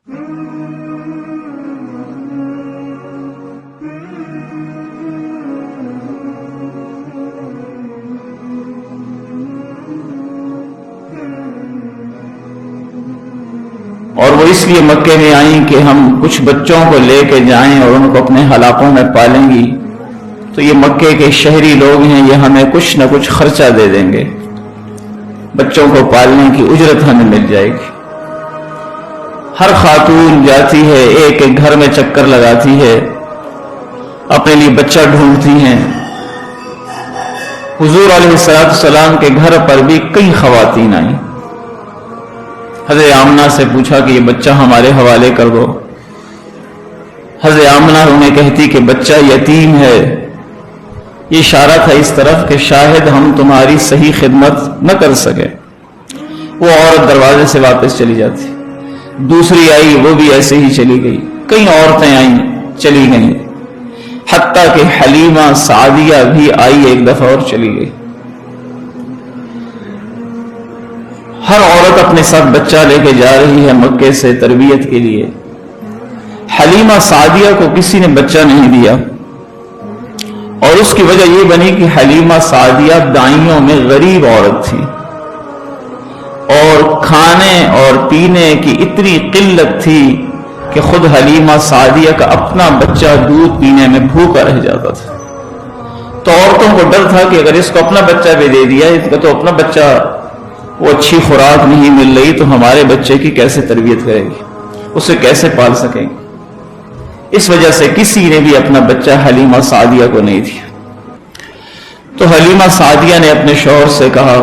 اور وہ اس لیے مکے میں آئیں کہ ہم کچھ بچوں کو لے کے جائیں اور ان کو اپنے حلقوں میں پالیں گی، تو یہ مکے کے شہری لوگ ہیں، یہ ہمیں کچھ نہ کچھ خرچہ دے دیں گے، بچوں کو پالنے کی اجرت ہمیں مل جائے گی۔ ہر خاتون جاتی ہے، ایک ایک گھر میں چکر لگاتی ہے، اپنے لیے بچہ ڈھونڈتی ہیں۔ حضور علیہ السلام کے گھر پر بھی کئی خواتین آئیں۔ حضرت آمنہ سے پوچھا کہ یہ بچہ ہمارے حوالے کر دو۔ حضرت آمنہ انہیں کہتی کہ بچہ یتیم ہے۔ یہ اشارہ تھا اس طرف کہ شاید ہم تمہاری صحیح خدمت نہ کر سکے۔ وہ عورت دروازے سے واپس چلی جاتی، دوسری آئی، وہ بھی ایسے ہی چلی گئی، کئی عورتیں آئیں چلی گئیں، حتیٰ کہ حلیمہ سعدیہ بھی آئی، ایک دفعہ اور چلی گئی۔ ہر عورت اپنے ساتھ بچہ لے کے جا رہی ہے مکے سے تربیت کے لیے۔ حلیمہ سعدیہ کو کسی نے بچہ نہیں دیا، اور اس کی وجہ یہ بنی کہ حلیمہ سعدیہ دائیوں میں غریب عورت تھی، اور کھانے اور پینے کی اتنی قلت تھی کہ خود حلیمہ سعدیہ کا اپنا بچہ دودھ پینے میں بھوکا رہ جاتا تھا۔ تو عورتوں کو ڈر تھا کہ اگر اس کو اپنا بچہ بھی دے دیا، اس کا تو اپنا بچہ وہ اچھی خوراک نہیں مل رہی، تو ہمارے بچے کی کیسے تربیت کرے گی، اسے کیسے پال سکیں گے۔ اس وجہ سے کسی نے بھی اپنا بچہ حلیمہ سعدیہ کو نہیں دیا۔ تو حلیمہ سعدیہ نے اپنے شوہر سے کہا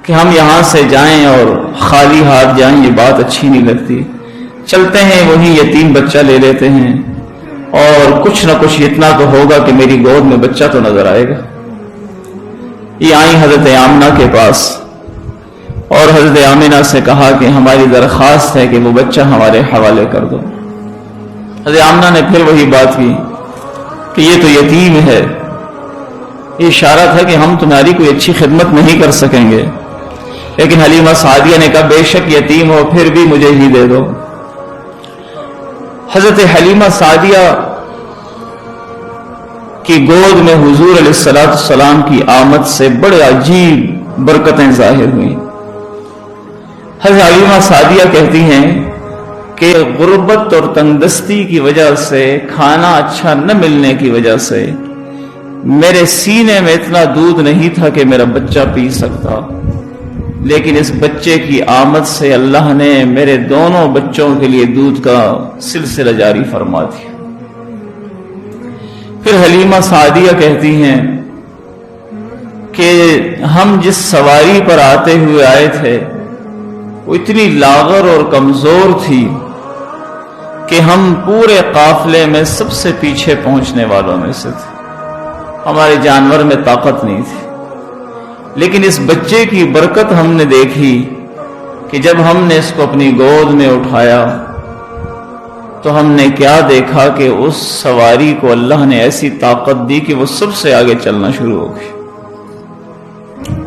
کہ ہم یہاں سے جائیں اور خالی ہاتھ جائیں، یہ بات اچھی نہیں لگتی، چلتے ہیں وہیں یتیم بچہ لے لیتے ہیں، اور کچھ نہ کچھ اتنا تو ہوگا کہ میری گود میں بچہ تو نظر آئے گا۔ یہ آئیں حضرت آمنہ کے پاس، اور حضرت آمنہ سے کہا کہ ہماری درخواست ہے کہ وہ بچہ ہمارے حوالے کر دو۔ حضرت آمنہ نے پھر وہی بات کی کہ یہ تو یتیم ہے۔ یہ اشارہ تھا کہ ہم تمہاری کوئی اچھی خدمت نہیں کر سکیں گے، لیکن حلیمہ سعدیہ نے کہا بے شک یتیم ہو، پھر بھی مجھے ہی دے دو۔ حضرت حلیمہ سعدیہ کی گود میں حضور علیہ السلام کی آمد سے بڑے عجیب برکتیں ظاہر ہوئیں۔ حضرت حلیمہ سعدیہ کہتی ہیں کہ غربت اور تنگدستی کی وجہ سے، کھانا اچھا نہ ملنے کی وجہ سے میرے سینے میں اتنا دودھ نہیں تھا کہ میرا بچہ پی سکتا، لیکن اس بچے کی آمد سے اللہ نے میرے دونوں بچوں کے لیے دودھ کا سلسلہ جاری فرما دیا۔ پھر حلیمہ سعدیہ کہتی ہیں کہ ہم جس سواری پر آتے ہوئے آئے تھے وہ اتنی لاغر اور کمزور تھی کہ ہم پورے قافلے میں سب سے پیچھے پہنچنے والوں میں سے تھے، ہمارے جانور میں طاقت نہیں تھی، لیکن اس بچے کی برکت ہم نے دیکھی کہ جب ہم نے اس کو اپنی گود میں اٹھایا تو ہم نے کیا دیکھا کہ اس سواری کو اللہ نے ایسی طاقت دی کہ وہ سب سے آگے چلنا شروع ہو گئی۔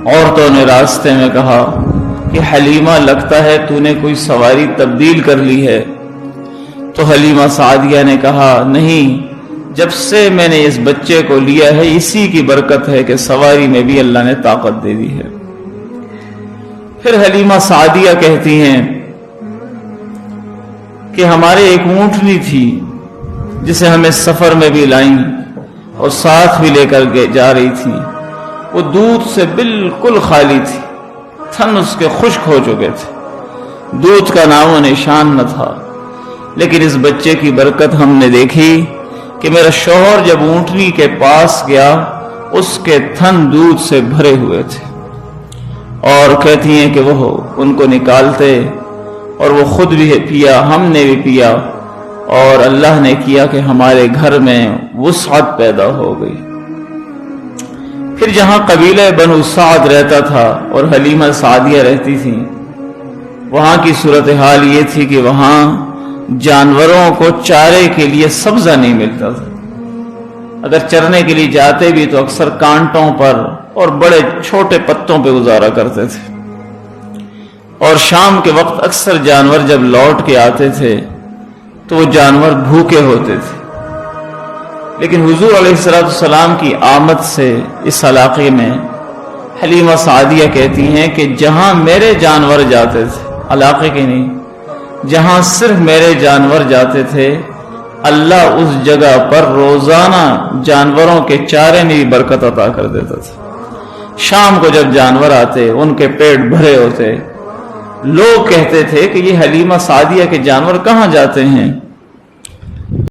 عورتوں نے راستے میں کہا کہ حلیمہ لگتا ہے تو نے کوئی سواری تبدیل کر لی ہے۔ تو حلیمہ سعدیہ نے کہا نہیں، جب سے میں نے اس بچے کو لیا ہے اسی کی برکت ہے کہ سواری میں بھی اللہ نے طاقت دے دی ہے۔ پھر حلیمہ سعدیہ کہتی ہیں کہ ہمارے ایک اونٹنی تھی جسے ہمیں سفر میں بھی لائیں اور ساتھ بھی لے کر جا رہی تھی، وہ دودھ سے بالکل خالی تھی، تھن اس کے خشک ہو چکے تھے، دودھ کا نام و نشان نہ تھا، لیکن اس بچے کی برکت ہم نے دیکھی کہ میرا شوہر جب اونٹنی کے پاس گیا اس کے تھن دودھ سے بھرے ہوئے تھے، اور کہتی ہیں کہ وہ ان کو نکالتے اور وہ خود بھی پیا، ہم نے بھی پیا، اور اللہ نے کیا کہ ہمارے گھر میں وسعت پیدا ہو گئی۔ پھر جہاں قبیلہ بنو سعد رہتا تھا اور حلیمہ سعدیہ رہتی تھی، وہاں کی صورتحال یہ تھی کہ وہاں جانوروں کو چارے کے لیے سبزہ نہیں ملتا تھا، اگر چرنے کے لیے جاتے بھی تو اکثر کانٹوں پر اور بڑے چھوٹے پتوں پہ گزارا کرتے تھے، اور شام کے وقت اکثر جانور جب لوٹ کے آتے تھے تو وہ جانور بھوکے ہوتے تھے، لیکن حضور علیہ السلام کی آمد سے اس علاقے میں حلیمہ سعدیہ کہتی ہیں کہ جہاں میرے جانور جاتے تھے، علاقے کے نہیں، جہاں صرف میرے جانور جاتے تھے، اللہ اس جگہ پر روزانہ جانوروں کے چارے میں بھی برکت عطا کر دیتا تھا۔ شام کو جب جانور آتے ان کے پیٹ بھرے ہوتے، لوگ کہتے تھے کہ یہ حلیمہ سعدیہ کے جانور کہاں جاتے ہیں؟